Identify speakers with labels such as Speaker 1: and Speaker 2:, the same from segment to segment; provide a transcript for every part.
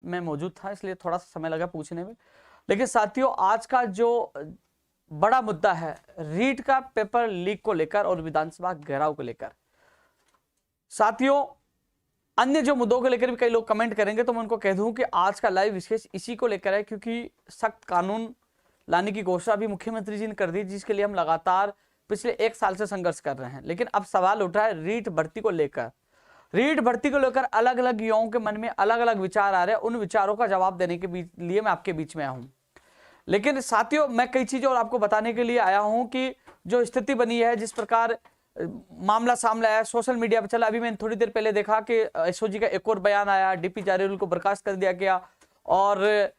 Speaker 1: में मौजूद था, इसलिए थोड़ा सा समय लगा पूछने में। लेकिन साथियों, आज का जो बड़ा मुद्दा है रीट का पेपर लीक को लेकर और विधानसभा घेराव को लेकर। साथियों, अन्य जो मुद्दों को लेकर भी कई लोग कमेंट करेंगे, तो मैं उनको कह दूं कि आज का लाइव विशेष इसी को लेकर है, क्योंकि सख्त कानून लाने की घोषणा भी मुख्यमंत्री जी ने कर दी, जिसके लिए हम लगातार पिछले 1 साल से संघर्ष कर रहे हैं। लेकिन अब सवाल उठ रहा है रीट भर्ती को लेकर। रीट भर्ती को लेकर अलग अलग युवाओं के मन में अलग अलग विचार आ रहे हैं। उन विचारों का जवाब देने के लिए मैं आपके बीच में आया हूं। लेकिन साथियों, मैं कई चीजें और आपको बताने के लिए आया हूं कि जो स्थिति बनी है, जिस प्रकार मामला सामने आया, सोशल मीडिया पर चला। अभी मैंने थोड़ी देर पहले देखा कि एसओजी का एक और बयान आया, डीपी जारेल को बर्खास्त कर दिया गया और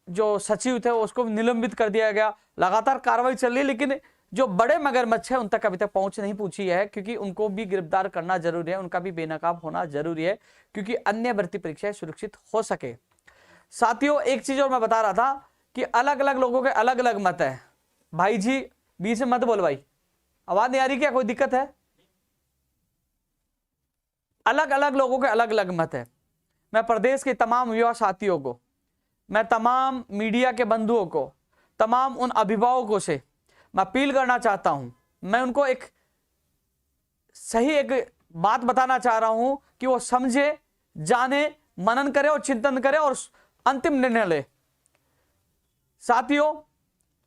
Speaker 1: जो सचिव थे उसको निलंबित कर दिया गया। लगातार कार्रवाई चल रही है, लेकिन जो बड़े मगरमच्छ है उन तक अभी तक पहुंच नहीं पूछी है, क्योंकि उनको भी गिरफ्तार करना जरूरी है, उनका भी बेनकाब होना जरूरी है, क्योंकि अन्य भर्ती परीक्षाएं सुरक्षित हो सके। साथियों, एक चीज और मैं बता रहा था कि अलग अलग लोगों के अलग अलग मत है। भाई जी बीच में मत बोल भाई, आवाज नहीं आ रही क्या? कोई दिक्कत है? अलग अलग लोगों के अलग अलग मत है। मैं प्रदेश के तमाम युवा साथियों को, मैं तमाम मीडिया के बंधुओं को, तमाम उन अभिभावकों से मैं अपील करना चाहता हूं। मैं उनको एक सही एक बात बताना चाह रहा हूं कि वो समझे, जाने, मनन करे और चिंतन करे और अंतिम निर्णय ले। साथियों,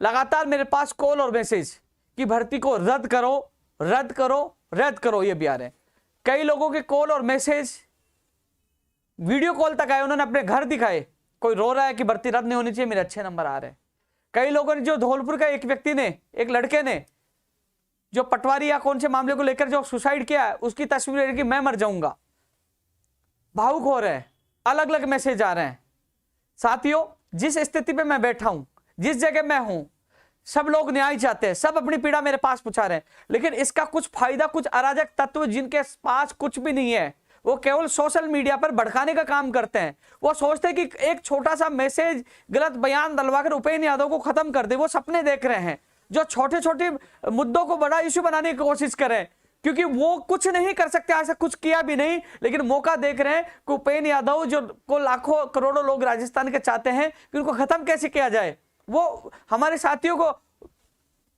Speaker 1: लगातार मेरे पास कॉल और मैसेज कि भर्ती को रद्द करो, रद्द करो, रद्द करो, ये भी आ रहे हैं। कई लोगों के कॉल और मैसेज, वीडियो कॉल तक आए, उन्होंने अपने घर दिखाए। कोई रो रहा है कि भर्ती रद्द नहीं होनी चाहिए, मेरे अच्छे नंबर आ रहे हैं। कई लोगों ने, जो धौलपुर का एक व्यक्ति ने, एक लड़के ने जो पटवारी या कौन से मामले को लेकर जो सुसाइड किया है, उसकी तस्वीर कि मैं मर जाऊंगा, भावुक हो रहे हैं। अलग अलग मैसेज आ रहे हैं। साथियों, जिस स्थिति पे मैं बैठा हूं, जिस जगह मैं हूं, सब लोग न्याय चाहते हैं, सब अपनी पीड़ा मेरे पास पहुंचा रहे हैं। लेकिन इसका कुछ फायदा कुछ अराजक तत्व जिनके पास कुछ भी नहीं है, वो केवल सोशल मीडिया पर भड़काने का काम करते हैं। वो सोचते हैं कि एक छोटा सा मैसेज, गलत बयान डलवाकर उपेंद्र यादव को खत्म कर दे। वो सपने देख रहे हैं, जो छोटे छोटे मुद्दों को बड़ा इश्यू बनाने की कोशिश करें, क्योंकि वो कुछ नहीं कर सकते, ऐसा कुछ किया भी नहीं। लेकिन मौका देख रहे हैं कि उपेंद्र यादव जो को लाखों करोड़ों लोग राजस्थान के चाहते हैं कि उनको खत्म कैसे किया जाए, वो हमारे साथियों को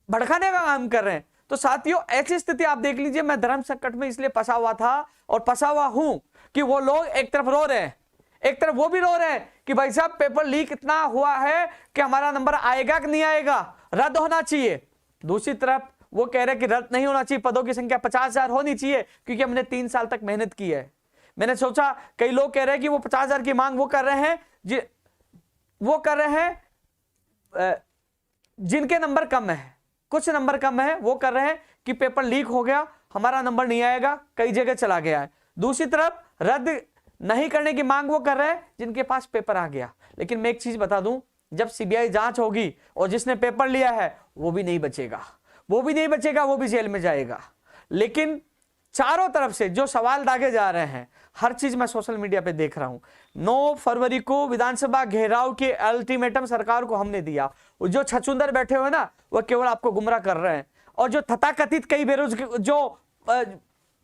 Speaker 1: भड़काने का काम कर रहे हैं। तो साथियों, ऐसी स्थिति आप देख लीजिए। मैं धर्म संकट में इसलिए फंसा हुआ था और फंसा हुआ हूं कि वो लोग एक तरफ रो रहे हैं, एक तरफ वो भी रो रहे हैं कि भाई साहब पेपर लीक इतना हुआ है कि हमारा नंबर आएगा कि नहीं आएगा, रद्द होना चाहिए। दूसरी तरफ वो कह रहे हैं कि रद्द नहीं होना चाहिए, पदों की संख्या 50,000 होनी चाहिए, क्योंकि हमने 3 साल तक मेहनत की है। मैंने सोचा, कई लोग कह रहे हैं कि वो 50,000 की मांग वो कर रहे हैं, वो कर रहे हैं जिनके नंबर कम है, कुछ नंबर कम है, वो कर रहे हैं कि पेपर लीक हो गया, हमारा नंबर नहीं आएगा, कई जगह चला गया है। दूसरी तरफ रद्द नहीं करने की मांग वो कर रहे हैं जिनके पास पेपर आ गया। लेकिन मैं एक चीज बता दूं, जब सीबीआई जांच होगी और जिसने पेपर लिया है वो भी नहीं बचेगा, वो भी नहीं बचेगा, वो भी जेल में जाएगा। लेकिन चारों तरफ से जो सवाल दागे जा रहे हैं, हर चीज मैं सोशल मीडिया पे देख रहा हूं। 9 फरवरी को विधानसभा घेराव के अल्टीमेटम सरकार को हमने दिया। जो छछूंदर बैठे हुए ना, वो केवल आपको गुमराह कर रहे हैं। और जो तथाकथित कई बेरोजगार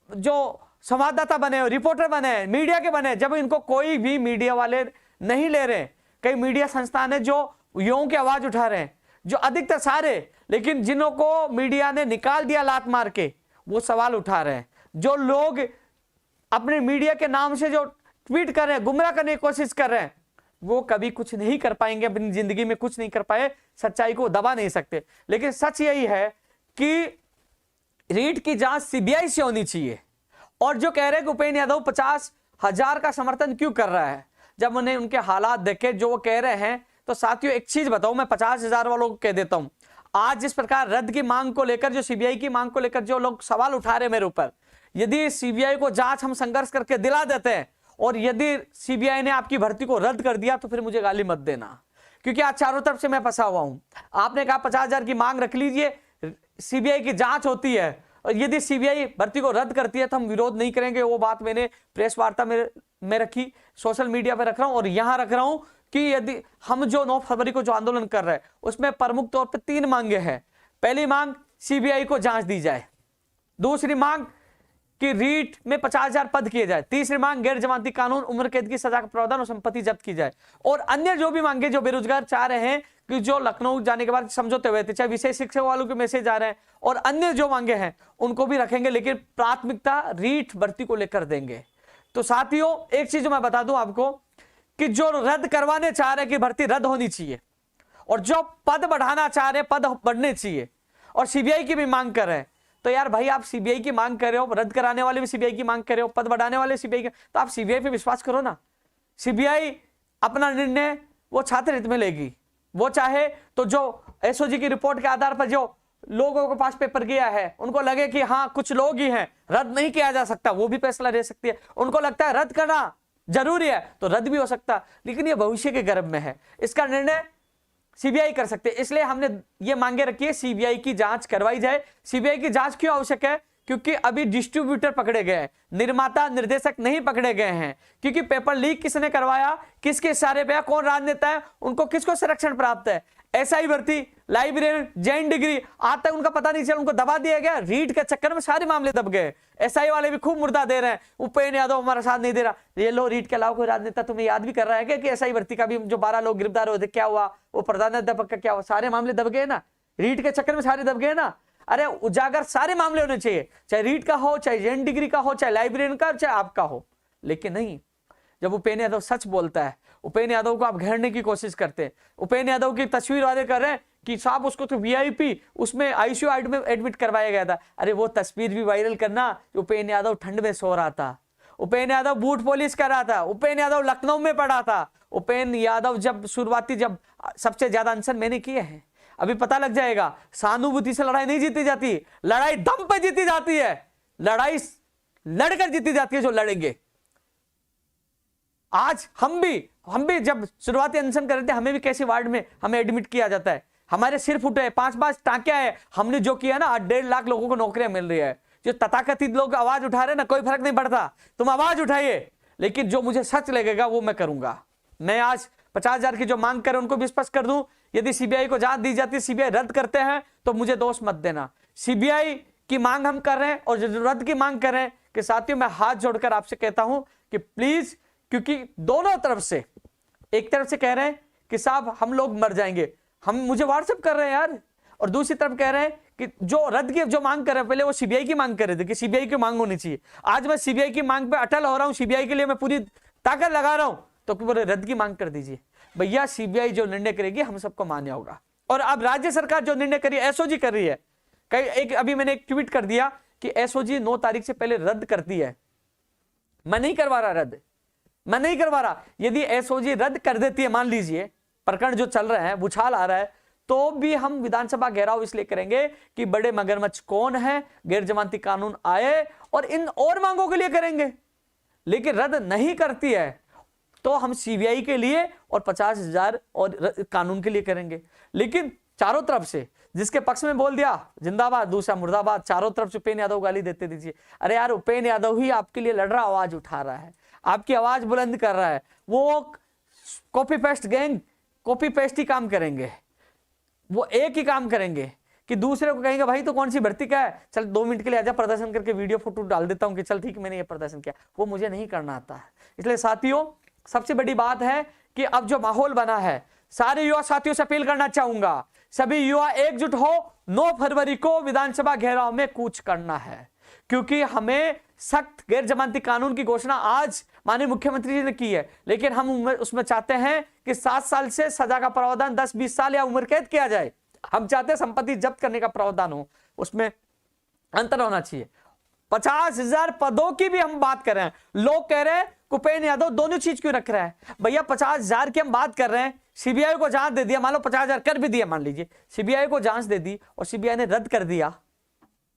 Speaker 1: जो संवाददाता बने, रिपोर्टर बने, मीडिया के बने, जब इनको कोई भी मीडिया वाले नहीं ले रहे, कई मीडिया संस्थान है जो युवाओं की आवाज उठा रहे हैं, जो अधिकतर सारे, लेकिन जिन्हों को मीडिया ने निकाल दिया लात मार के, वो सवाल उठा रहे हैं। जो लोग अपने मीडिया के नाम से जो ट्वीट कर रहे हैं, गुमराह करने की कोशिश कर रहे हैं, वो कभी कुछ नहीं कर पाएंगे, अपनी जिंदगी में कुछ नहीं कर पाए, सच्चाई को दबा नहीं सकते। लेकिन सच यही है कि रीट की जांच सीबीआई से होनी चाहिए। और जो कह रहे हैं कि उपेंद्र यादव 50,000 का समर्थन क्यों कर रहा है, जब उन्हें उनके हालात देखे जो वो कह रहे हैं, तो साथियों एक चीज बताऊं, मैं 50,000 वालों को कह देता हूं, आज जिस प्रकार रद्द की मांग को लेकर, जो सीबीआई की मांग को लेकर जो लोग सवाल उठा रहे हैं मेरे ऊपर, यदि सीबीआई को जांच हम संघर्ष करके दिला देते हैं और यदि सीबीआई ने आपकी भर्ती को रद्द कर दिया, तो फिर मुझे गाली मत देना, क्योंकि आज चारों तरफ से मैं फंसा हुआ हूं। आपने कहा 50,000 की मांग रख लीजिए, सीबीआई की जांच होती है, और यदि सीबीआई भर्ती को रद्द करती है तो हम विरोध नहीं करेंगे। वो बात मैंने प्रेस वार्ता में रखी, सोशल मीडिया पर रख रहा हूं और यहां रख रहा हूं कि यदि हम जो 9 फरवरी को जो आंदोलन कर रहे हैं, उसमें प्रमुख तौर पर 3 मांगे हैं। पहली मांग, सीबीआई को जांच दी जाए। दूसरी मांग कि रीट में 50,000 पद किए जाए। तीसरी मांग, गैर जमानती कानून, उम्र कैद की सजा का प्रावधान और संपत्ति जब्त की जाए। और अन्य जो भी मांगे जो बेरोजगार चाह रहे हैं कि जो लखनऊ जाने के बाद समझौते हुए थे, चाहे विशेष शिक्षा वालों के मैसेज आ रहे हैं और अन्य जो मांगे हैं उनको भी रखेंगे, लेकिन प्राथमिकता रीट भर्ती को लेकर देंगे। तो साथियों एक चीज मैं बता दूं आपको कि जो रद्द करवाने चाह रहे हैं कि भर्ती रद्द होनी चाहिए, और जो पद बढ़ाना चाह रहे हैं पद बढ़ने चाहिए, और सीबीआई की भी मांग कर रहे हैं, तो यार भाई आप सीबीआई की मांग कर रहे हो, रद्द कराने वाले भी सीबीआई की मांग कर रहे हो, पद बढ़ाने वाले सीबीआई के, तो आप सीबीआई पे विश्वास करो ना। सीबीआई अपना निर्णय वो छात्र हित में लेगी। वो चाहे तो जो एसओजी की रिपोर्ट के आधार पर जो लोगों के पास पेपर गया है, उनको लगे कि हाँ कुछ लोग ही हैं, रद्द नहीं किया जा सकता, वो भी फैसला ले सकती है। उनको लगता है रद्द करना जरूरी है तो रद्द भी हो सकता, लेकिन ये भविष्य के गर्भ में है, इसका निर्णय सीबीआई कर सकते हैं। इसलिए हमने ये मांगे रखी है सीबीआई की जांच करवाई जाए। सीबीआई की जांच क्यों आवश्यक है? क्योंकि अभी डिस्ट्रीब्यूटर पकड़े गए हैं, निर्माता निर्देशक नहीं पकड़े गए हैं, क्योंकि पेपर लीक किसने करवाया, किसके इशारे पे, कौन राजनेता है, उनको किसको संरक्षण प्राप्त है। एसआई भर्ती, लाइब्रेरियन, जैन डिग्री, आज तक उनका पता नहीं चला, उनको दबा दिया गया। रीट के चक्कर में सारे मामले दब गए। एसआई वाले भी खूब मुर्दा दे रहे हैं, उपेंद्र यादव हमारा साथ नहीं दे रहा। ये लो रीट के अलावा कोई राजनेता तुम्हें याद भी कर रहा है क्या कि एसआई भर्ती का भी जो 12 लोग गिरफ्तार हुए थे क्या हुआ, वो प्रधानाध्यापक का क्या हुआ, सारे मामले दब गए ना, रीट के चक्कर में सारे दब गए ना। अरे उजागर सारे मामले होने चाहिए, चाहे रीट का हो, चाहे जैन डिग्री का हो, चाहे लाइब्रेरियन का, चाहे आपका हो। लेकिन नहीं, जब उपेंद्र यादव सच बोलता है, उपेंद्र यादव को आप घेरने की कोशिश करते हैं, उपेंद्र यादव की तस्वीर वादे कर रहे हैं कि साहब उसको तो वीआईपी उसमें आईसीयू में एडमिट करवाया गया था। अरे वो तस्वीर भी वायरल करना, उपेंद्र यादव ठंड में सो रहा था, उपेंद्र यादव बूट पॉलिश कर रहा था, उपेंद्र यादव लखनऊ में पड़ा था। उपेंद्र यादव जब शुरुआती जब सबसे ज्यादा अनशन मैंने किए हैं, अभी पता लग जाएगा। सहानुभूति से लड़ाई नहीं जीती जाती, लड़ाई दम पे जीती जाती है, लड़ाई लड़कर जीती जाती है जो लड़ेंगे। आज हम भी जब शुरुआती अनशन कर रहे थे, हमें भी कैसे वार्ड में हमें एडमिट किया जाता है, हमारे सिर फुटे, 5-5 टांके आए, हमने जो किया ना, 1.5 लाख लोगों को नौकरियां मिल रही है। जो तथाकथित लोग आवाज उठा रहे हैं ना, कोई फर्क नहीं पड़ता, तुम आवाज उठाइए, लेकिन जो मुझे सच लगेगा वो मैं करूंगा। मैं आज 50,000 की जो मांग करे उनको भी स्पष्ट कर दूं, यदि सीबीआई को जांच दी जाती है, सीबीआई रद्द करते हैं तो मुझे दोष मत देना। सीबीआई की मांग हम कर रहे हैं और जो रद्द की मांग कर रहे हैं कि साथियों मैं हाथ जोड़कर आपसे कहता हूं कि प्लीज, क्योंकि दोनों तरफ से, एक तरफ से कह रहे हैं कि साहब हम लोग मर जाएंगे, हम मुझे व्हाट्सएप कर रहे हैं यार, और दूसरी तरफ कह रहे हैं कि जो रद्द की जो मांग कर रहे हैं, पहले वो सीबीआई की मांग कर रहे थे कि सीबीआई की मांग होनी चाहिए। आज मैं सीबीआई की मांग पे अटल हो रहा हूं, सीबीआई के लिए मैं पूरी ताकत लगा रहा हूं, तो बोले रद्द की मांग कर दीजिए। भैया सीबीआई जो निर्णय करेगी हम सबको मान्य होगा। और अब राज्य सरकार जो निर्णय करी, एसओजी कर रही है, अभी मैंने एक ट्वीट कर दिया कि एसओजी 9 तारीख से पहले रद्द करती है। मैं नहीं करवा रहा रद्द, मैं नहीं करवा रहा। यदि एसओजी रद्द कर देती है, मान लीजिए प्रकरण जो चल रहे हैं, बुछाल आ रहा है, तो भी हम विधानसभा घेराव इसलिए करेंगे कि बड़े मगरमच्छ कौन है, गैर जमानती कानून आए, और इन और मांगों के लिए करेंगे। लेकिन रद्द नहीं करती है तो हम सीबीआई के लिए और 50,000 और कानून के लिए करेंगे। लेकिन चारों तरफ से जिसके पक्ष में बोल दिया जिंदाबाद, दूसरा मुर्दाबाद, चारों तरफ से उपेंद्र यादव गाली देते दीजिए। अरे यार उपेंद्र यादव ही आपके लिए लड़ रहा, आवाज उठा रहा है, आपकी आवाज बुलंद कर रहा है। वो copy paste gang copy paste ही काम करेंगे, वो एक ही काम करेंगे कि दूसरे को कहेंगे भाई तो कौन सी भर्ती का है, चल 2 मिनट के लिए आजा, प्रदर्शन करके वीडियो फोटो डाल देता हूं कि चल ठीक मैंने ये प्रदर्शन किया। वो मुझे नहीं करना आता है। इसलिए साथियों सबसे बड़ी बात है कि अब जो माहौल बना है, सारे युवा साथियों से अपील करना चाहूंगा, सभी युवा एकजुट हो, 9 फरवरी को विधानसभा घेराव में कूच करना है, क्योंकि हमें सख्त गैर जमानती कानून की घोषणा आज माननीय मुख्यमंत्री जी ने की है, लेकिन हम उसमें चाहते हैं कि 7 साल से सजा का प्रावधान 10-20 साल या उम्र कैद किया जाए। हम चाहते हैं संपत्ति जब्त करने का प्रावधान हो, उसमें अंतर होना चाहिए। 50,000 पदों की भी हम बात कर रहे हैं। लोग कह रहे हैं उपेंद्र यादव दोनों चीज क्यों रख रहा है? भैया 50,000 की हम बात कर रहे हैं, सीबीआई को जांच दे दिया, मान लो 50,000 कर भी दिया, मान लीजिए सीबीआई को जांच दे दी और सीबीआई ने रद्द कर दिया,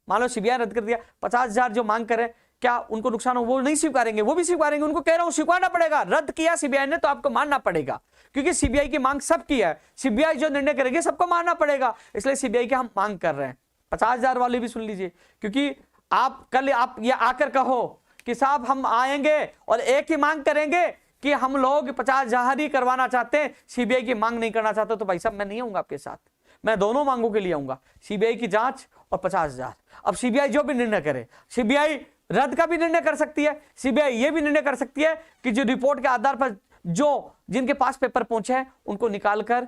Speaker 1: मान लो सीबीआई रद्द कर दिया, 50,000 जो मांग करें क्या उनको नुकसान हो? वो नहीं स्वीकारेंगे, वो भी स्वीकारेंगे। उनको कह रहा हूं स्वीकारना पड़ेगा, रद्द किया सीबीआई ने तो आपको मानना पड़ेगा, क्योंकि सीबीआई की मांग सबकी है, सीबीआई जो निर्णय करेगी सबको मानना पड़ेगा। इसलिए सीबीआई की हम मांग कर रहे हैं। 50,000 वाले भी सुन लीजिए, क्योंकि आप कल आप ये आकर कहो कि साहब हम आएंगे और एक ही मांग करेंगे कि हम लोग 50,000 ही करवाना चाहते हैं, सीबीआई की मांग नहीं करना चाहते, तो भाई साहब मैं नहीं आऊंगा आपके साथ, मैं दोनों मांगों के लिए आऊंगा, सीबीआई की जांच और 50,000। अब सीबीआई जो भी निर्णय करे, सीबीआई रद्द का भी निर्णय कर सकती है। सीबीआई ये भी निर्णय कर सकती है कि जो रिपोर्ट के आधार पर जिनके पास पेपर पहुंचे हैं उनको निकालकर,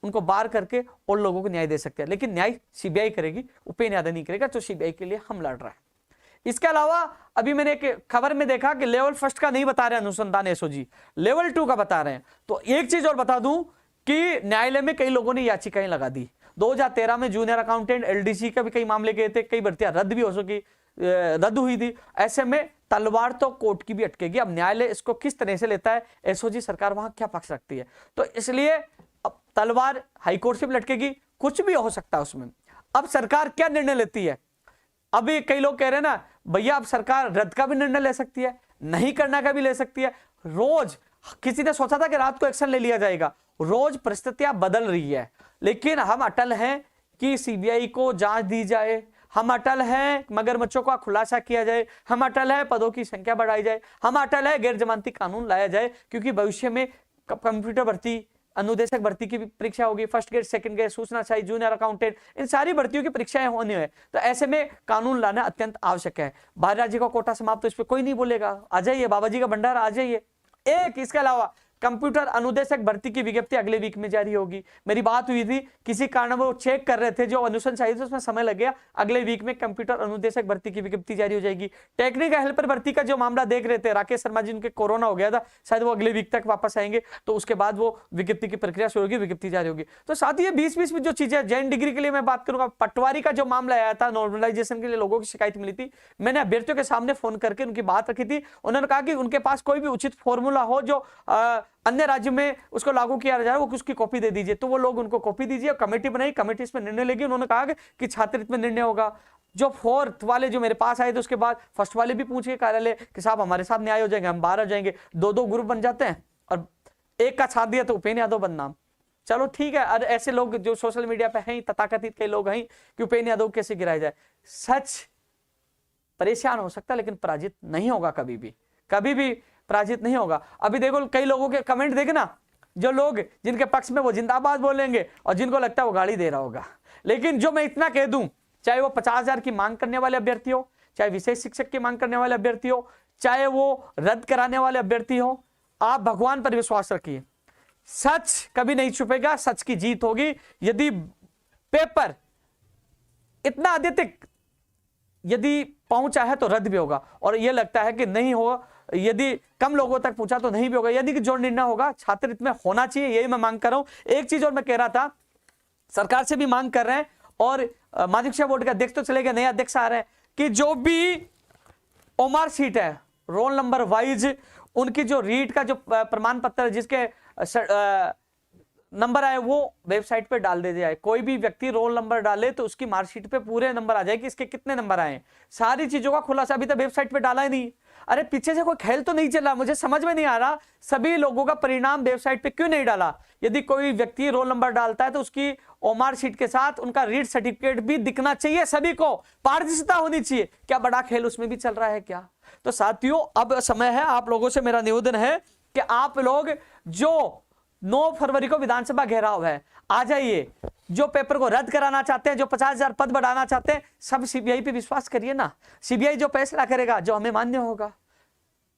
Speaker 1: उनको बाहर करके और लोगों को न्याय दे सकते हैं। लेकिन न्याय सीबीआई करेगी, उपेंद्र यादव नहीं करेगा, तो सीबीआई के लिए हम लड़ रहे हैं। इसके अलावा अभी मैंने एक खबर में देखा कि लेवल फर्स्ट का नहीं बता रहे अनुसंधान एसओजी, लेवल 2 का बता रहे हैं। तो एक चीज और बता दूं कि न्यायालय में कई लोगों ने याचिकाएं लगा दी। 2013 में जूनियर अकाउंटेंट एलडीसी का भी कई मामले गए थे, कई भर्तियां रद्द भी हो सकी, रद्द हुई थी। ऐसे में तलवार तो कोर्ट की भी अटकेगी। अब न्यायालय इसको किस तरह से लेता है, एसओजी सरकार वहां क्या पक्ष रखती है, तो इसलिए अब तलवार हाईकोर्ट से भी लटकेगी, कुछ भी हो सकता है उसमें। अब सरकार क्या निर्णय लेती है, अभी कई लोग कह रहे हैं ना भैया अब सरकार रद्द का भी निर्णय ले सकती है, नहीं करना का भी ले सकती है। रोज किसी ने सोचा था कि रात को एक्शन ले लिया जाएगा, रोज परिस्थितियां बदल रही है, लेकिन हम अटल हैं कि सीबीआई को जांच दी जाए, हम अटल हैं मगरमच्छों का खुलासा किया जाए, हम अटल है पदों की संख्या बढ़ाई जाए, हम अटल है गैर जमानती कानून लाया जाए, क्योंकि भविष्य में कंप्यूटर भर्ती, अनुदेशक भर्ती की भी परीक्षा होगी, फर्स्ट ग्रेड, सेकंड ग्रेड, सूचना शाही, जूनियर अकाउंटेंट, इन सारी भर्तियों की परीक्षाएं होनी है। तो ऐसे में कानून लाना अत्यंत आवश्यक है। बाहर राज्य का कोटा समाप्त, तो इस पर कोई नहीं बोलेगा, आ जाइए बाबा जी का भंडारा, आ जाइए। एक इसके अलावा कंप्यूटर अनुदेशक भर्ती की विज्ञप्ति अगले वीक में जारी होगी। मेरी बात हुई थी, किसी कारण वो चेक कर रहे थे, जो अनुशंसाई थे उसमें समय लग गया, अगले वीक में कंप्यूटर अनुदेशक भर्ती की विज्ञप्ति जारी हो जाएगी। टेक्निकल हेल्पर भर्ती का जो मामला देख रहे थे, राकेश शर्मा जी, उनके कोरोना हो गया था, शायद वो अगले वीक तक वापस आएंगे, तो उसके बाद वो विज्ञप्ति की प्रक्रिया शुरू होगी, विज्ञप्ति जारी होगी। तो साथ ही 20-20 में जो चीजें, जैन डिग्री के लिए मैं बात करूंगा, पटवारी का जो मामला आया था, नॉर्मलाइजेशन के लिए लोगों की शिकायत मिली थी, मैंने अभ्यर्थियों के सामने फोन करके उनकी बात रखी थी। उन्होंने कहा कि उनके पास कोई भी उचित फॉर्मूला हो जो अन्य राज्य में उसको लागू किया जाए, वो उसकी कॉपी दे दीजिए। तो वो लोग उनको कॉपी दीजिए, कमेटी बनाई, कमेटी इसमें निर्णय लेगी। उन्होंने कहा कि छात्र में निर्णय होगा। जो 4th वाले जो मेरे पास आए थे, उसके बाद फर्स्ट वाले भी पूछे कार्यालय कि साहब हमारे साथ न्याय हो जाएंगे, हम बाहर आ जाएंगे। 2-2 ग्रुप बन जाते हैं और एक का साथ दिया तो उपेंद्र यादव बदनाम। चलो ठीक है, और ऐसे लोग जो सोशल मीडिया पे हैं, तथाकथित कई लोग हैं कि उपेंद्र यादव कैसे गिराया जाए। सच परेशान हो सकता है, लेकिन पराजित नहीं होगा, कभी भी पराजित नहीं होगा। अभी देखो कई लोगों के कमेंट देखे ना, जो लोग जिनके पक्ष में वो जिंदाबाद बोलेंगे और जिनको लगता है वो गाली दे रहा होगा। लेकिन जो मैं इतना कह दूं, चाहे वो 50,000 की मांग करने वाले अभ्यर्थी हो, चाहे विशेष शिक्षक की मांग करने वाले अभ्यर्थी हो, चाहे वो रद्द कराने वाले अभ्यर्थी हो, आप भगवान पर विश्वास रखिए, सच कभी नहीं छुपेगा, सच की जीत होगी। यदि पेपर इतना अत्यधिक यदि पहुंचा है तो रद्द भी होगा, और यह लगता है कि नहीं होगा, यदि कम लोगों तक पहुंचा तो नहीं भी होगा। यदि जो निर्णय होगा छात्र हित में होना चाहिए, यही मैं मांग कर रहा हूं। एक चीज और मैं कह रहा था, सरकार से भी मांग कर रहे हैं, और माध्यमिक शिक्षा बोर्ड का अध्यक्ष तो चले गए, नए अध्यक्ष आ रहे हैं, कि जो भी ओमार सीट है, रोल नंबर वाइज उनकी जो रीट का जो प्रमाण पत्र जिसके नंबर आए वो वेबसाइट पे डाल दे जाए। कोई भी व्यक्ति रोल नंबर डाले तो उसकी मार्कशीट पे पूरे नंबर आ जाए कि इसके कितने नंबर आए। सारी चीजों का खुलासा अभी तक वेबसाइट पे डाला ही नहीं। अरे पीछे से कोई खेल तो नहीं चल रहा, मुझे समझ में नहीं आ रहा सभी लोगों का परिणाम वेबसाइट पे क्यों नहीं डाला। यदि कोई व्यक्ति रोल नंबर डालता है तो उसकी ओमार शीट के साथ उनका रीड सर्टिफिकेट भी दिखना चाहिए, सभी को पारदर्शिता होनी चाहिए। क्या बड़ा खेल उसमें भी चल रहा है क्या? तो साथियों अब समय है, आप लोगों से मेरा निवेदन है कि आप लोग जो 9 फरवरी को विधानसभा घेराव है, आ जाइए। जो पेपर को रद्द कराना चाहते हैं, जो 50,000 पद बढ़ाना चाहते हैं, सब सीबीआई पे विश्वास करिए ना। सीबीआई जो फैसला करेगा जो हमें मान्य होगा,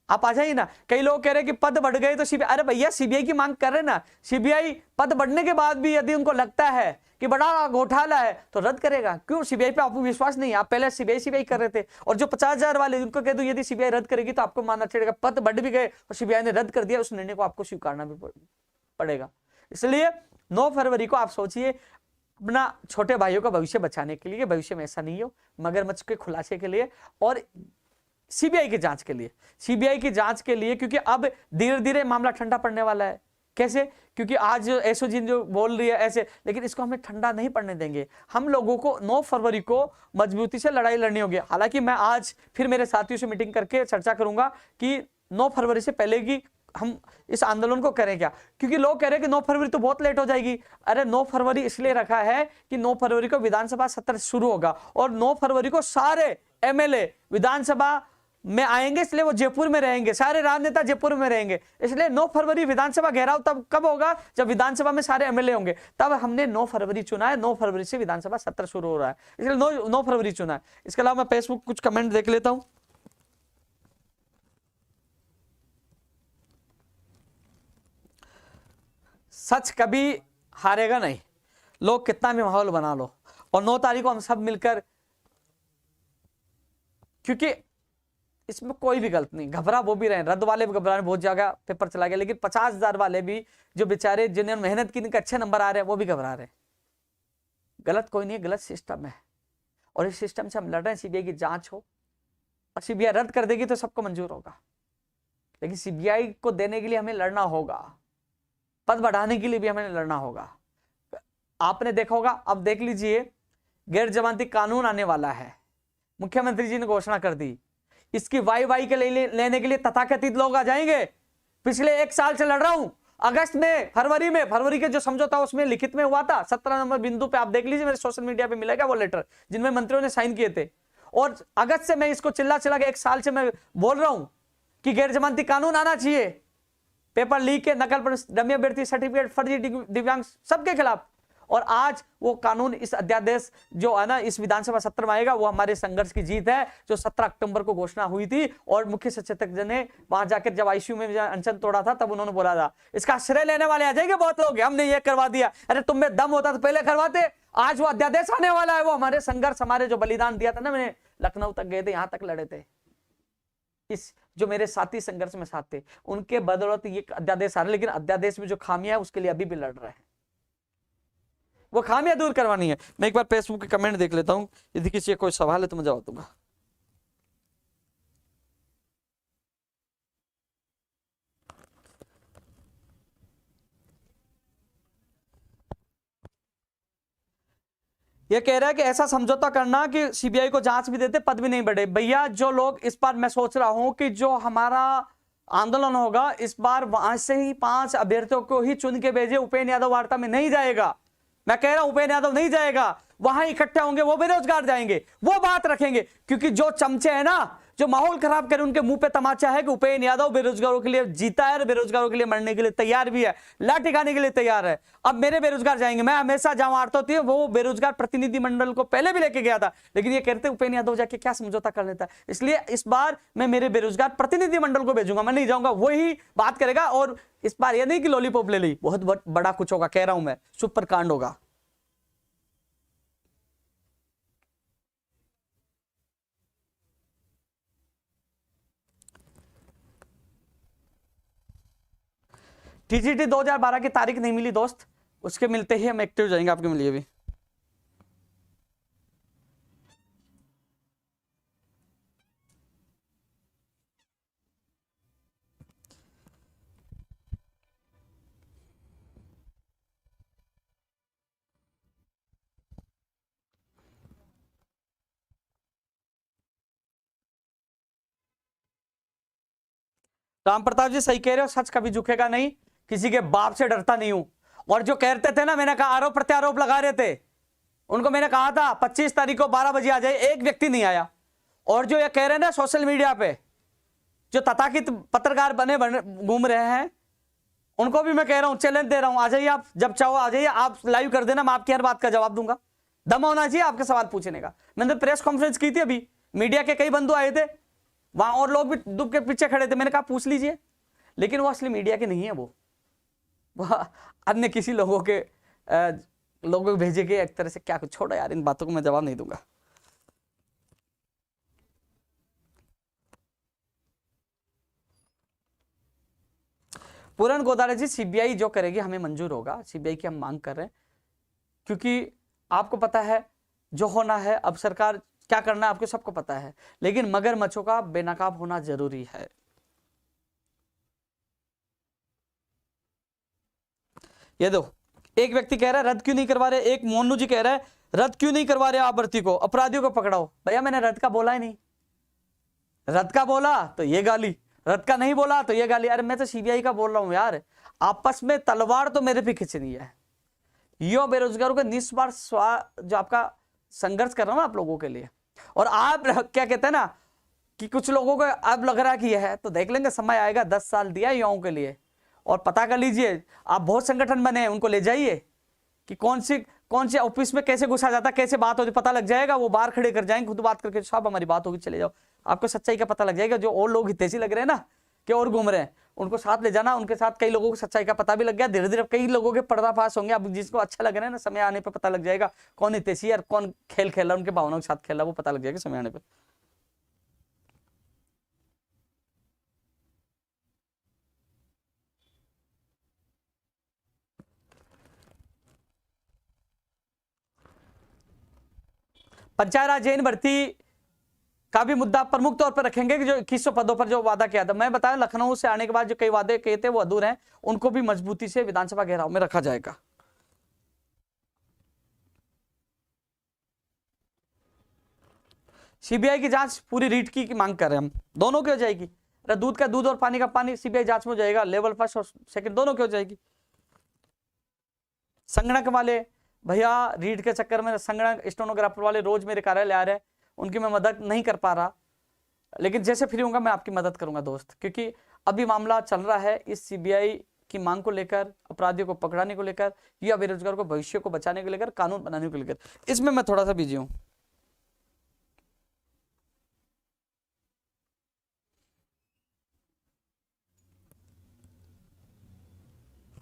Speaker 1: आप आ जाइए ना। कई लोग कह रहे हैं कि पद बढ़ गए तो सीबीआई, अरे भैया सीबीआई की मांग कर रहे ना। सीबीआई पद बढ़ने के बाद भी यदि उनको लगता है कि बड़ा घोटाला है तो रद्द करेगा। क्यों? सीबीआई पे आपको विश्वास नहीं है। आप पहले सीबीआई कर रहे थे, और जो 50,000 वाले उनको कह दो यदि सीबीआई रद्द करेगी तो आपको मानना चाहिए पद बढ़ भी गए और सीबीआई ने रद्द कर दिया, उस निर्णय को आपको स्वीकारना भी पड़ेगा। इसलिए 9 फरवरी को आप सोचिए अपना छोटे भाइयों का भविष्य बचाने के लिए, भविष्य में ऐसा नहीं हो, मगरमच्छ के खुलासे के लिए और सीबीआई की जांच के लिए, सीबीआई की जांच के लिए, क्योंकि अब धीरे धीरे मामला ठंडा पड़ने वाला है। कैसे? क्योंकि आज एसओजी जो बोल रही है ऐसे, लेकिन इसको हमें ठंडा नहीं पड़ने देंगे। हम लोगों को 9 फरवरी को मजबूती से लड़ाई लड़नी होगी। हालांकि मैं आज फिर मेरे साथियों से मीटिंग करके चर्चा करूंगा कि 9 फरवरी से पहले की हम इस आंदोलन को करें क्या, क्योंकि लोग कह रहे हैं कि 9 फरवरी तो बहुत लेट हो जाएगी। अरे 9 फरवरी इसलिए रखा है कि 9 फरवरी को विधानसभा सत्र शुरू होगा और 9 फरवरी को सारे एमएलए विधानसभा में आएंगे, इसलिए वो जयपुर में रहेंगे, सारे राजनेता जयपुर में रहेंगे। इसलिए 9 फरवरी विधानसभा घेराव तब कब होगा? जब विधानसभा में सारे एमएलए होंगे। तब हमने 9 फरवरी चुना है। 9 फरवरी से विधानसभा सत्र शुरू हो रहा है, इसलिए 9 फरवरी चुना है। इसके अलावा मैं फेसबुक कुछ कमेंट देख लेता हूं। सच कभी हारेगा नहीं, लोग कितना भी माहौल बना लो। और 9 तारीख को हम सब मिलकर, क्योंकि इसमें कोई भी गलत नहीं, घबरा वो भी रहे, रद्द वाले भी घबरा रहे, बहुत जगह पेपर चला गया, लेकिन 50,000 वाले भी जो बेचारे जिन्होंने मेहनत की, इनके अच्छे नंबर आ रहे हैं, वो भी घबरा रहे हैं। गलत कोई नहीं है, गलत सिस्टम है, और इस सिस्टम से हम लड़ रहे हैं। सीबीआई की जांच हो, और सीबीआई रद्द कर देगी तो सबको मंजूर होगा, लेकिन सीबीआई को देने के लिए हमें लड़ना होगा, पद बढ़ाने के लिए भी हमें लड़ना होगा। आपने देखा होगा, अब देख लीजिए, गैर जमानती कानून आने वाला है, मुख्यमंत्री जी ने घोषणा कर दी। इसकी वाई के लेने के लिए तथाकथित लोग आ जाएंगे। पिछले 1 साल से लड़ रहा हूं, अगस्त में, फरवरी के जो समझौता उसमें लिखित में हुआ था, 17 नंबर बिंदु पे आप देख लीजिए, मेरे सोशल मीडिया पे मिलेगा वो लेटर, जिनमें मंत्रियों ने साइन किए थे। और अगस्त से मैं इसको चिल्ला के 1 साल से मैं बोल रहा हूं कि गैर जमानती कानून आना चाहिए, पेपर लीक के, नकल पर डमी अभ्यर्थी सर्टिफिकेट, फर्जी दिव्यांग, सबके खिलाफ। और आज वो कानून, इस अध्यादेश जो है ना, इस विधानसभा सत्र में आएगा, वो हमारे संघर्ष की जीत है, जो 17 अक्टूबर को घोषणा हुई थी। और मुख्य सचेतक जी ने वहां जाकर जब आईसीयू में अनशन तोड़ा था, तब उन्होंने बोला था, इसका श्रेय लेने वाले आ जाएंगे बहुत लोग, हमने ये करवा दिया। अरे तुम में दम होता तो पहले करवाते। आज वो अध्यादेश आने वाला है, वो हमारे संघर्ष, हमारे जो बलिदान दिया था ना, मैंने लखनऊ तक गए थे, यहां तक लड़े थे, इस जो मेरे साथी संघर्ष में साथ थे, उनके बदौलत ये अध्यादेश आ रहा है। लेकिन अध्यादेश में जो खामियां है, उसके लिए अभी भी लड़ रहे हैं, वो खामियां दूर करवानी है। मैं एक बार फेसबुक के कमेंट देख लेता हूं, यदि किसी का कोई सवाल है तो मैं जवाब दूंगा। ये कह रहा है कि ऐसा समझौता करना कि सीबीआई को जांच भी देते, पद भी नहीं बढ़े। भैया जो लोग इस बार, मैं सोच रहा हूं कि जो हमारा आंदोलन होगा इस बार, वहां से ही 5 अभ्यर्थियों को ही चुन के भेजे, उपेंद्र यादव वार्ता में नहीं जाएगा। मैं कह रहा हूं उपेंद्र यादव नहीं जाएगा, वहां इकट्ठे होंगे, वो बेरोजगार जाएंगे, वो बात रखेंगे। क्योंकि जो चमचे हैं ना, जो माहौल खराब करे, उनके मुंह पे तमाचा है कि उपेंद्र यादव बेरोजगारों के लिए जीता है, बेरोजगारों के लिए मरने के लिए तैयार भी है, लाठी खाने के लिए तैयार है। अब मेरे बेरोजगार जाएंगे, मैं हमेशा जहां आड़ता होती है, वो बेरोजगार प्रतिनिधि मंडल को पहले भी लेके गया था, लेकिन ये कहते उपेंद्र यादव जाके क्या समझौता कर लेता है। इसलिए इस बार मैं मेरे बेरोजगार प्रतिनिधि मंडल को भेजूंगा, मैं नहीं जाऊंगा, वही बात करेगा। और इस बार ये नहीं कि लॉलीपॉप ले ली, बहुत बड़ा कुछ होगा, कह रहा हूं मैं, सुपर कांड होगा। टीजीटी 2012 की तारीख नहीं मिली दोस्त, उसके मिलते ही हम एक्टिव जाएंगे, आपके मिलिए भी। राम प्रताप जी सही कह रहे हो, सच कभी झुकेगा नहीं, किसी के बाप से डरता नहीं हूं। और जो कहते थे ना, मैंने कहा आरोप प्रत्यारोप लगा रहे थे, उनको मैंने कहा था 25 तारीख को 12 बजे आ जाए, एक व्यक्ति नहीं आया। और जो ये कह रहे हैं ना सोशल मीडिया पे, जो तथाकथित पत्रकार बने घूम रहे हैं, उनको भी मैं कह रहा हूं, चैलेंज दे रहा हूं, आ जाइए आप, जब चाहो आ जाइए, आप लाइव कर देना, मैं आपकी हर बात का जवाब दूंगा। दम होना चाहिए आपके सवाल पूछने का। मैंने प्रेस कॉन्फ्रेंस की थी अभी, मीडिया के कई बंधु आए थे वहां, और लोग भी दुब के पीछे खड़े थे, मैंने कहा पूछ लीजिए, लेकिन वो असली मीडिया के नहीं है, वो अन्य किसी लोगों के लोगों को भेजे गए एक तरह से। क्या कुछ, छोड़ो यार, इन बातों को मैं जवाब नहीं दूंगा। पूरन गोदारे जी, सीबीआई जो करेगी हमें मंजूर होगा, सीबीआई की हम मांग कर रहे हैं, क्योंकि आपको पता है जो होना है, अब सरकार क्या करना है आपको सबको पता है, लेकिन मगरमच्छों का बेनकाब होना जरूरी है। ये दो, एक व्यक्ति कह रहा है रद्द क्यों नहीं करवा रहे, एक मोनू जी कह रहा है रद्द क्यों नहीं करवा रहे आप भर्ती को, अपराधियों को पकड़ाओ। भैया मैंने रद्द का बोला ही नहीं, रद्द का बोला तो ये गाली, रद्द का नहीं बोला तो ये गाली। अरे मैं तो सीबीआई का बोल रहा हूं यार, आपस में तलवार तो मेरे पे खिंचनी है। यो बेरोजगारों के निस्वार्थ जो आपका संघर्ष कर रहा हूं ना आप लोगों के लिए, और आप क्या कहते हैं ना कि कुछ लोगों को अब लग रहा है कि यह है, तो देख लेंगे, समय आएगा, 10 साल दिया युवाओं के लिए, और पता कर लीजिए। आप बहुत संगठन बने हैं, उनको ले जाइए कि कौन से ऑफिस में कैसे घुसा जाता, कैसे बात होती, पता लग जाएगा। वो बाहर खड़े कर जाएंगे, खुद बात करके साहब हमारी बात होगी, चले जाओ, आपको सच्चाई का पता लग जाएगा। जो और लोग हितैषी लग रहे हैं ना, कि और घूम रहे हैं, उनको साथ ले जाना, उनके साथ कई लोगों को सच्चाई का पता भी लग गया, धीरे धीरे कई लोगों के पर्दाफाश होंगे। अब जिसको अच्छा लग रहा है ना, समय आने पर पता लग जाएगा कौन हितैषी और कौन खेल खेल रहा है, उनके भावनाओं के साथ खेल रहा है, वो पता लग जाएगा समय आने पर। पंचायत राज जैन भर्ती का भी मुद्दा प्रमुख तौर पर रखेंगे कि जो 2100 पदों पर जो वादा किया था, मैं बताया लखनऊ से आने के बाद जो कई वादे किए थे वो अधूरे हैं, उनको भी मजबूती से विधानसभा घेराव में रखा जाएगा। सीबीआई की जांच पूरी रीट की मांग कर रहे हैं हम, दोनों की हो जाएगी। दूध का दूध और पानी का पानी सीबीआई जांच में हो जाएगा, लेवल फर्स्ट और सेकंड दोनों की हो जाएगी। संगणक वाले भैया रीट के चक्कर में संगणक स्टेनोग्राफर वाले रोज मेरे कार्यालय आ रहे हैं, उनकी मैं मदद नहीं कर पा रहा, लेकिन जैसे फ्री होऊंगा मैं आपकी मदद करूंगा दोस्त, क्योंकि अभी मामला चल रहा है इस सीबीआई की मांग को लेकर, अपराधियों को पकड़ाने को लेकर, या बेरोजगार को भविष्य को बचाने को लेकर, कानून बनाने को लेकर, इसमें मैं थोड़ा सा बिजी हूं।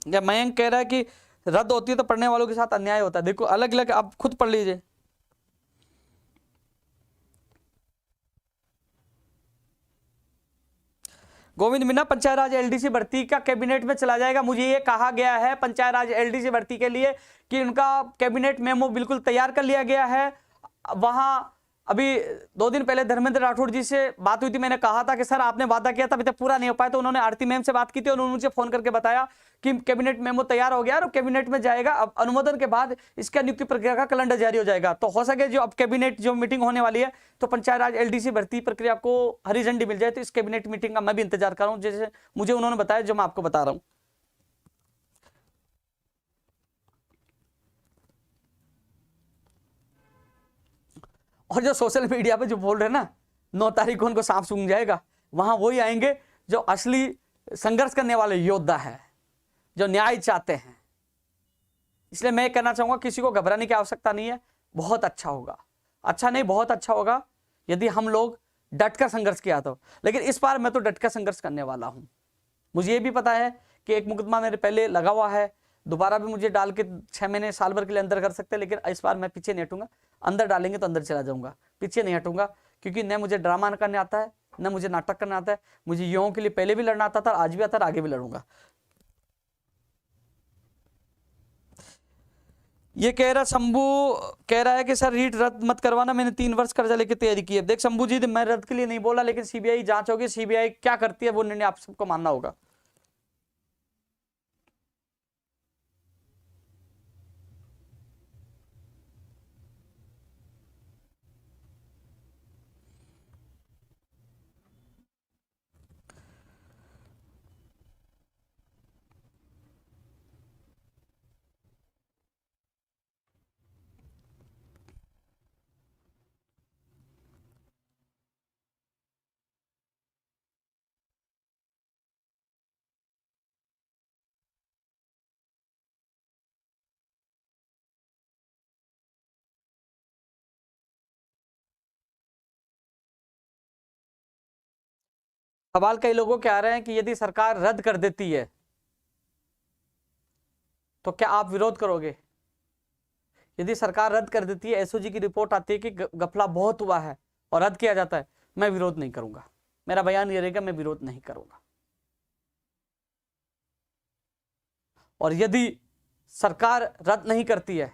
Speaker 1: या मयंक कह रहा है कि रद्द होती है तो पढ़ने वालों के साथ अन्याय होता है। देखो अलग अलग आप खुद पढ़ लीजिए। गोविंद मीना, पंचायत राज एलडीसी भर्ती का कैबिनेट में चला जाएगा। मुझे ये कहा गया है पंचायत राज एलडीसी भर्ती के लिए कि उनका कैबिनेट मेमो बिल्कुल तैयार कर लिया गया है। वहां अभी 2 दिन पहले धर्मेंद्र राठौड़ जी से बात हुई थी, मैंने कहा था कि सर आपने वादा किया था अभी तक पूरा नहीं हो पाया, तो उन्होंने आरती मैम से बात की थी और उन्होंने मुझे फोन करके बताया कि कैबिनेट मेमो तैयार हो गया और कैबिनेट में जाएगा। अब अनुमोदन के बाद इसका नियुक्ति प्रक्रिया का कैलेंडर जारी हो जाएगा, तो हो सके जो अब कैबिनेट जो मीटिंग होने वाली है तो पंचायत राज एलडीसी भर्ती प्रक्रिया को हरी झंडी मिल जाए, तो इस कैबिनेट मीटिंग का मैं भी इंतजार कर रहा हूं, जैसे मुझे उन्होंने बताया जो मैं आपको बता रहा हूं। और जो सोशल मीडिया पे जो बोल रहे हैं ना 9 तारीख को उनको सांप सूंघ जाएगा, वहां वही आएंगे जो असली संघर्ष करने वाले योद्धा है, जो न्याय चाहते हैं। इसलिए मैं कहना चाहूंगा किसी को घबराने की आवश्यकता नहीं है, बहुत अच्छा होगा, अच्छा नहीं बहुत अच्छा होगा यदि हम लोग डटकर संघर्ष किया तो। लेकिन इस बार मैं तो डटकर संघर्ष करने वाला हूं। मुझे ये भी पता है कि एक मुकदमा मेरे पहले लगा हुआ है, दोबारा भी मुझे डाल के 6 महीने साल भर के लिए अंदर कर सकते हैं, लेकिन इस बार मैं पीछे नहीं हटूंगा। अंदर डालेंगे तो अंदर चला जाऊंगा, पीछे नहीं हटूंगा, क्योंकि न मुझे ड्रामा करने आता है न मुझे नाटक करना आता है। मुझे युवाओं के लिए पहले भी लड़ना आता था, आज भी आता है, आगे भी लड़ूंगा। ये कह रहा शंभू कह रहा है कि सर रीट रद्द मत करवाना, मैंने 3 वर्ष कर्जा लेके तैयारी की है। देख शंभू जी, मैं रद्द के लिए नहीं बोला, लेकिन सीबीआई जांच होगी, सीबीआई क्या करती है वो निर्णय आप सबको मानना होगा। सवाल कई लोगों के आ रहे हैं कि यदि सरकार रद्द कर देती है तो क्या आप विरोध करोगे? यदि सरकार रद्द कर देती है, एसओजी की रिपोर्ट आती है कि गफला बहुत हुआ है और रद्द किया जाता है, मैं विरोध नहीं करूंगा। मेरा बयान ये रहेगा, मैं विरोध नहीं करूंगा। और यदि सरकार रद्द नहीं करती है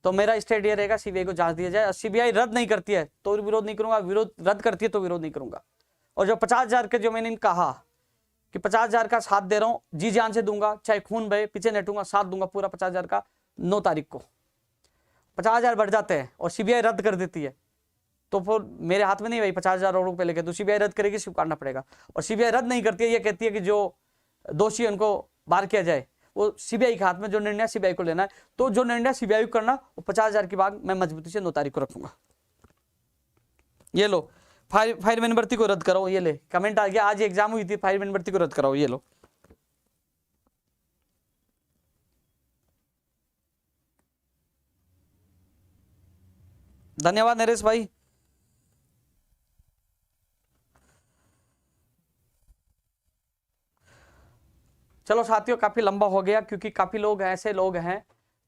Speaker 1: तो मेरा स्टैंड ये रहेगा, सीबीआई को जांच दिया जाए। और सीबीआई रद्द नहीं करती है तो विरोध नहीं करूंगा, विरोध रद्द करती है तो विरोध नहीं करूंगा। और जो 50,000 के जो मैंने कहा कि 50,000 का साथ दे रहा हूं, जी जान से दूंगा, चाहे खून बहे, पीछे नेटूंगा, साथ दूंगा पूरा 50,000 का। 9 तारीख को 50,000 बढ़ जाते हैं और सीबीआई रद्द कर देती है तो फिर मेरे हाथ में नहीं भाई 50,000 और रुपए लेके, तो सीबीआई रद्द करेगी, स्वीकारना पड़ेगा। और सीबीआई रद्द नहीं करती है, ये कहती है कि जो दोषी है उनको बाहर किया जाए, वो सीबीआई के हाथ में, जो निर्णय सीबीआई को लेना है। तो जो निर्णय सीबीआई को करना, वो 50,000 की बात मैं मजबूती से 9 तारीख को रखूंगा। ये लो, फायरमैन भर्ती को रद्द कराओ, ये ले कमेंट आ गया, आज एग्जाम हुई थी, फायरमैन भर्ती को रद्द कराओ, ये लो। धन्यवाद नरेश भाई। चलो साथियों, काफी लंबा हो गया, क्योंकि काफी लोग ऐसे लोग हैं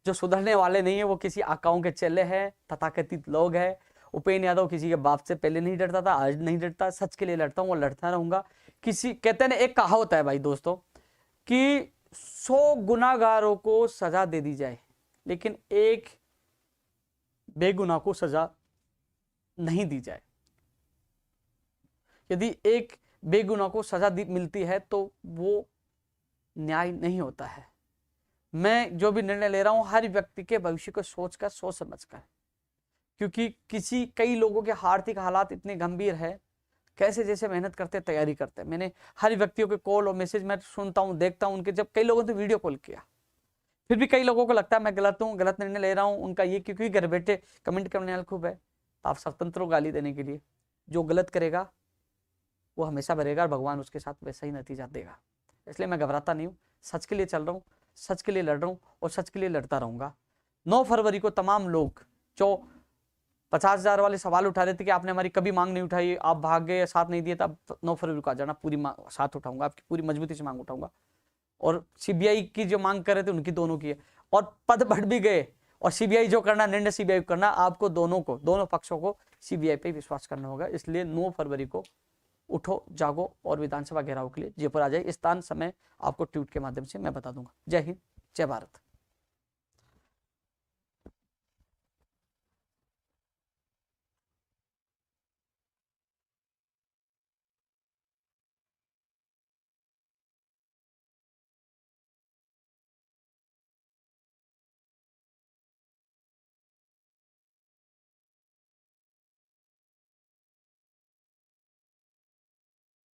Speaker 1: जो सुधरने वाले नहीं है, वो किसी आकाओं के चेले हैं, तथाकथित लोग हैं। उपेंद्र यादव किसी के बाप से पहले नहीं डरता था, आज नहीं डरता, सच के लिए लड़ता हूं और लड़ता रहूंगा। किसी कहते हैं एक कहावत है भाई दोस्तों कि 100 गुनाहगारों को सजा दे दी जाए, लेकिन एक बेगुनाह को सजा नहीं दी जाए। यदि एक बेगुनाह को सजा मिलती है तो वो न्याय नहीं होता है। मैं जो भी निर्णय ले रहा हूं हर व्यक्ति के भविष्य को सोचकर, सोच समझकर, क्योंकि कई लोगों के आर्थिक हालात इतने गंभीर है, कैसे जैसे मेहनत करते, तैयारी करते। मैंने हर व्यक्तियों के कॉल और मैसेज मैं सुनता हूं, देखता हूं उनके। जब कई लोगों ने वीडियो कॉल किया, फिर भी कई लोगों को लगता है मैं गलत हूं, गलत निर्णय ले रहा हूं। उनका ये क्योंकि घर बैठे कमेंट करने वाले खूब है, तो आप स्वतंत्र हो गाली देने के लिए। जो गलत करेगा वो हमेशा भरेगा और भगवान उसके साथ वैसा ही नतीजा देगा। इसलिए मैं घबराता नहीं हूँ, सच के लिए चल रहा हूँ, सच के लिए लड़ रहा हूँ और सच के लिए लड़ता रहूंगा। 9 फरवरी को तमाम लोग जो 50,000 वाले सवाल उठा रहे थे कि आपने हमारी कभी मांग नहीं उठाई, आप भाग गए, साथ नहीं दिए, तब 9 फरवरी को आ जाना, पूरी साथ उठाऊंगा, आपकी पूरी मजबूती से मांग उठाऊंगा। और सीबीआई की जो मांग कर रहे थे उनकी दोनों की है, और पद बढ़ भी गए। और सीबीआई जो करना, निर्णय सीबीआई करना, आपको दोनों पक्षों को सीबीआई पे विश्वास करना होगा। इसलिए 9 फरवरी को उठो, जागो और विधानसभा घेराव के लिए जयपुर आ जाए। स्थान समय आपको ट्वीट के माध्यम से मैं बता दूंगा। जय हिंद, जय भारत।